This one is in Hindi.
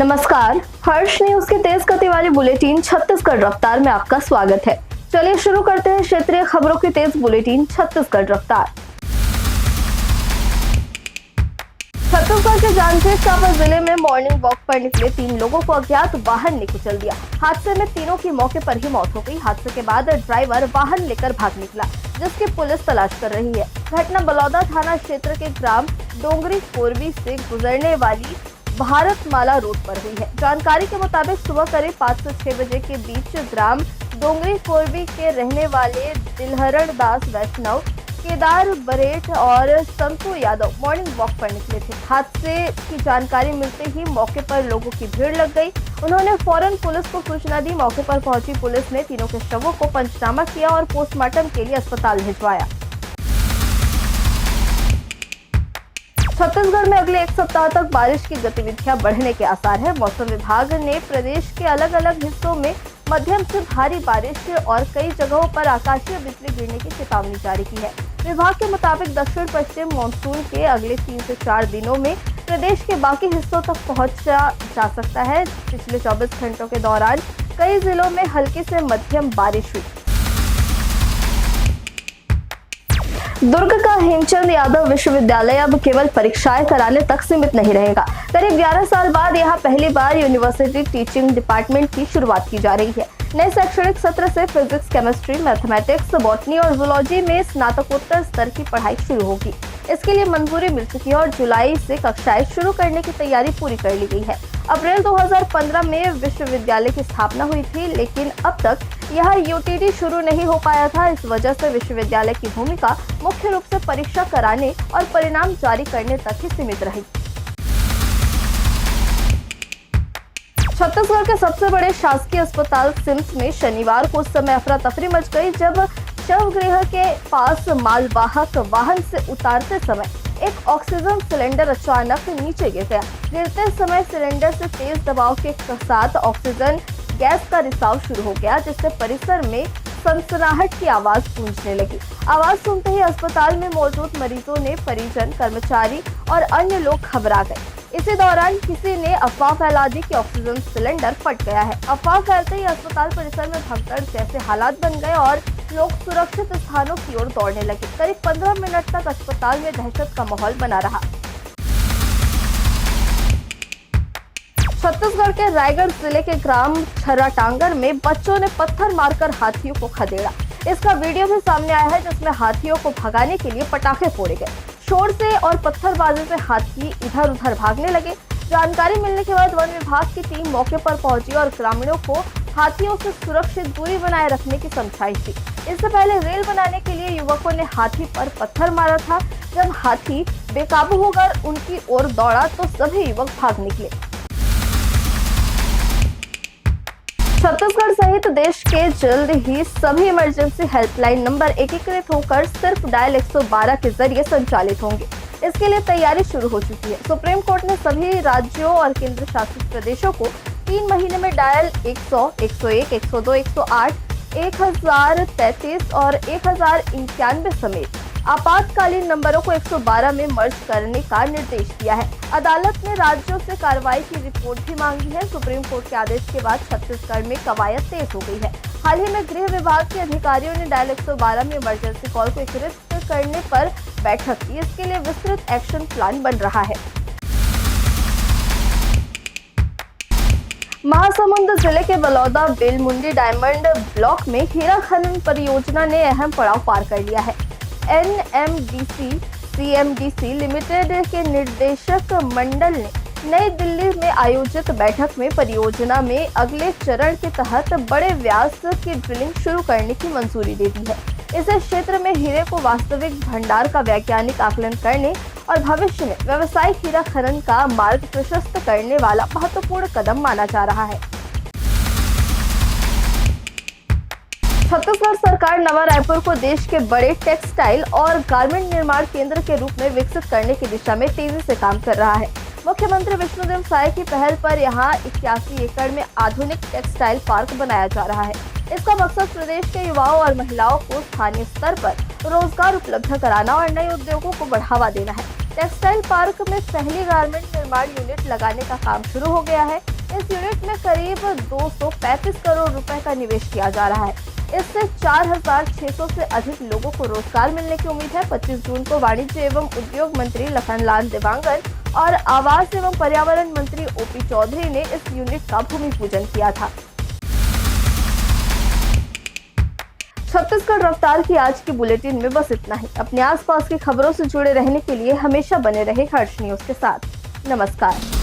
नमस्कार, हर्ष न्यूज के तेज गति वाली बुलेटिन छत्तीसगढ़ रफ्तार में आपका स्वागत है। चलिए शुरू करते हैं क्षेत्रीय खबरों की तेज बुलेटिन छत्तीसगढ़ रफ्तार। छत्तीसगढ़ के जांजगीर चांपा जिले में मॉर्निंग वॉक पर निकले 3 लोगों को अज्ञात वाहन ने कुचल दिया। हादसे में तीनों की मौके पर ही मौत हो गई। हादसे के बाद ड्राइवर वाहन लेकर भाग निकला, जिसकी पुलिस तलाश कर रही है। घटना बलौदा थाना क्षेत्र के ग्राम डोंगरी पूर्वी से गुजरने वाली भारतमाला रोड पर हुई है। जानकारी के मुताबिक सुबह करीब 5 से 6 बजे के बीच ग्राम डोंगरी पूर्वी के रहने वाले दिलहरण दास वैष्णव, केदार बरेठ और संतू यादव मॉर्निंग वॉक पर निकले थे। हादसे की जानकारी मिलते ही मौके पर लोगों की भीड़ लग गई। उन्होंने फौरन पुलिस को सूचना दी। मौके पर पहुंची पुलिस ने तीनों के शवों को पंचनामा किया और पोस्टमार्टम के लिए अस्पताल भिजवाया। छत्तीसगढ़ में अगले 1 सप्ताह तक बारिश की गतिविधियां बढ़ने के आसार है। मौसम विभाग ने प्रदेश के अलग अलग हिस्सों में मध्यम से भारी बारिश और कई जगहों पर आकाशीय बिजली गिरने की चेतावनी जारी की है। विभाग के मुताबिक दक्षिण पश्चिम मानसून के अगले 3 से 4 दिनों में प्रदेश के बाकी हिस्सों तक पहुंचा जा सकता है। पिछले 24 घंटों के दौरान कई जिलों में हल्की से मध्यम बारिश हुई। दुर्ग का हेमचंद यादव विश्वविद्यालय अब केवल परीक्षाएं कराने तक सीमित नहीं रहेगा। करीब 11 साल बाद यहां पहली बार यूनिवर्सिटी टीचिंग डिपार्टमेंट की शुरुआत की जा रही है। नए शैक्षणिक सत्र से फिजिक्स, केमिस्ट्री, मैथमेटिक्स, बॉटनी और जूलॉजी में स्नातकोत्तर स्तर की पढ़ाई शुरू होगी। इसके लिए मंजूरी मिल चुकी है और जुलाई से कक्षाएं शुरू करने की तैयारी पूरी कर ली गई है। अप्रैल 2015 में विश्वविद्यालय की स्थापना हुई थी, लेकिन अब तक यह यूटीडी शुरू नहीं हो पाया था। इस वजह से विश्वविद्यालय की भूमिका मुख्य रूप से परीक्षा कराने और परिणाम जारी करने तक ही सीमित रही। छत्तीसगढ़ के सबसे बड़े शासकीय अस्पताल सिम्स में शनिवार को उस समय अफरा तफरी मच गई जब शवगृह के पास मालवाहक वाहन से उतारते समय एक ऑक्सीजन सिलेंडर अचानक नीचे गिर गया। गिरते समय सिलेंडर से तेज दबाव के साथ ऑक्सीजन गैस का रिसाव शुरू हो गया, जिससे परिसर में सनसनाहट की आवाज गूंजने लगी। आवाज सुनते ही अस्पताल में मौजूद मरीजों ने, परिजन, कर्मचारी और अन्य लोग घबरा गए। इसी दौरान किसी ने अफवाह फैला दी कि ऑक्सीजन सिलेंडर फट गया है। अफवाह फैलते ही अस्पताल परिसर में भगदड़ जैसे हालात बन गए और लोग सुरक्षित स्थानों की ओर दौड़ने लगे। करीब 15 मिनट तक अस्पताल में दहशत का माहौल बना रहा। छत्तीसगढ़ के रायगढ़ जिले के ग्राम छर्राटांगर में बच्चों ने पत्थर मारकर हाथियों को खदेड़ा। इसका वीडियो भी सामने आया है, जिसमें हाथियों को भगाने के लिए पटाखे फोड़े गए। शोर से और पत्थरबाजी से हाथी इधर उधर भागने लगे। जानकारी मिलने के बाद वन विभाग की टीम मौके पर पहुंची और ग्रामीणों को हाथियों से सुरक्षित दूरी बनाए रखने की समझाइश दी। इससे पहले रेल बनाने के लिए युवकों ने हाथी पर पत्थर मारा था। जब हाथी बेकाबू होकर उनकी ओर दौड़ा तो सभी युवक भाग निकले। छत्तीसगढ़ सहित देश के जल्द ही सभी इमरजेंसी हेल्पलाइन नंबर एकीकृत होकर सिर्फ डायल 112 के जरिए संचालित होंगे। इसके लिए तैयारी शुरू हो चुकी है। सुप्रीम कोर्ट ने सभी राज्यों और केंद्र शासित प्रदेशों को 3 महीने में डायल 100, 101, 102, 108, 1033 और 1091 समेत आपातकालीन नंबरों को 112 में मर्ज करने का निर्देश दिया है। अदालत ने राज्यों से कार्रवाई की रिपोर्ट भी मांगी है। सुप्रीम कोर्ट के आदेश के बाद छत्तीसगढ़ में कवायद तेज हो गई है। हाल ही में गृह विभाग के अधिकारियों ने डायल 112 में इमरजेंसी कॉल को एकीकृत करने पर बैठक की। इसके लिए विस्तृत एक्शन प्लान बन रहा है। महासमुंद जिले के बलौदा बेलमुंडी डायमंड ब्लॉक में हीरा खनन परियोजना ने अहम पड़ाव पार कर लिया है। NMDC CMDC लिमिटेड के निदेशक मंडल ने नई दिल्ली में आयोजित बैठक में परियोजना में अगले चरण के तहत बड़े व्यास की ड्रिलिंग शुरू करने की मंजूरी दे दी है। इस क्षेत्र में हीरे को वास्तविक भंडार का वैज्ञानिक आकलन करने और भविष्य में व्यावसायिक हीरा खनन का मार्ग प्रशस्त करने वाला महत्वपूर्ण कदम माना जा रहा है। छत्तीसगढ़ सरकार नवा रायपुर को देश के बड़े टेक्सटाइल और गारमेंट निर्माण केंद्र के रूप में विकसित करने की दिशा में तेजी से काम कर रहा है। मुख्यमंत्री विष्णुदेव साय की पहल पर यहां 81 एकड़ में आधुनिक टेक्सटाइल पार्क बनाया जा रहा है। इसका मकसद प्रदेश के युवाओं और महिलाओं को स्थानीय स्तर पर रोजगार उपलब्ध कराना और नए उद्योगों को बढ़ावा देना है। टेक्सटाइल पार्क में पहली गारमेंट निर्माण यूनिट लगाने का काम शुरू हो गया है। इस यूनिट में करीब 235 करोड़ रुपए का निवेश किया जा रहा है। इससे 4,600 से अधिक लोगों को रोजगार मिलने की उम्मीद है। 25 जून को वाणिज्य एवं उद्योग मंत्री लखनलाल देवांगन और आवास एवं पर्यावरण मंत्री ओपी चौधरी ने इस यूनिट का भूमि पूजन किया था। छत्तीसगढ़ रफ्तार की आज की बुलेटिन में बस इतना ही। अपने आसपास की खबरों से जुड़े रहने के लिए हमेशा बने रहे हर्ष न्यूज के साथ। नमस्कार।